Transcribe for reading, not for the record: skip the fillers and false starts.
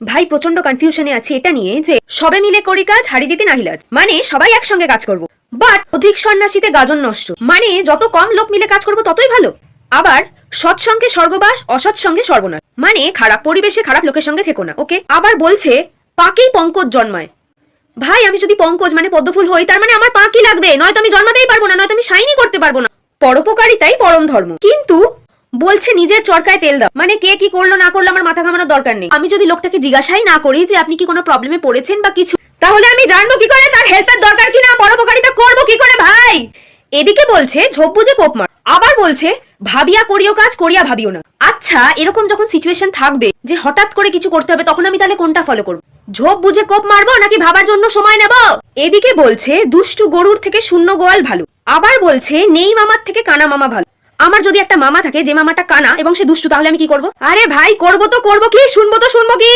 ভাই প্রচন্ড কনফিউশনে আছি এটা নিয়ে যে সবে মিলে করি কাজ হারি জিতে নাহিলাজ, মানে সবাই একসঙ্গে কাজ করব। বাট অধিক সন্ন্যাসীতে গাজন নষ্ট, মানে যত কম লোক মিলে কাজ করব ততই ভালো। আবার সৎসঙ্গে স্বর্গবাস, অসৎসঙ্গে সর্বনাশ, মানে খারাপ পরিবেশে খারাপ লোকের সঙ্গে থেকো না। ওকে। আবার বলছে পাকেই পঙ্কজ জন্মায়। ভাই আমি যদি পঙ্কজ মানে পদ্মফুল হই, তার মানে আমার পা কি লাগবে? নয়তো আমি জন্মাতেই পারবো না, নয়তো আমি শাইনি করতে পারবো না। পরোপকারিতাই পরম ধর্ম। কিন্তু বলছে নিজের চরকায় তেল দাও, মানে কে কি করলো না করলো আমার মাথা ঘামানোর দরকার নেই। আমি যদি লোকটাকে জিজ্ঞাসাই না করি যে আপনি কি কোনো প্রবলেমে পড়েছেন বা কিছু, তাহলে আমি জানবো কি করে তার হেল্পের দরকার কিনা, পরোপকারিতা করবো কি করে ভাই? এদিকে বলছে ঝোপ বুঝে কোপ মার, আবার বলছে ভাবিয়া করিও কাজ, করিয়া ভাবিও না। আচ্ছা এরকম যখন সিচুয়েশন থাকবে যে হঠাৎ করে কিছু করতে হবে, তখন আমি তাহলে কোনটা ফলো করবো? ঝোপ বুঝে কোপ মারবো নাকি ভাবার জন্য সময় নেব? এদিকে বলছে দুষ্টু গরুর থেকে শূন্য গোয়াল ভালো, আবার বলছে নেই মামার থেকে কানা মামা ভালো। আমার যদি একটা মামা থাকে যে মামাটা কানা এবং সে দুষ্টু, তাহলে আমি কি করবো? আরে ভাই করবো তো করবো কি, শুনবো তো শুনবো কি?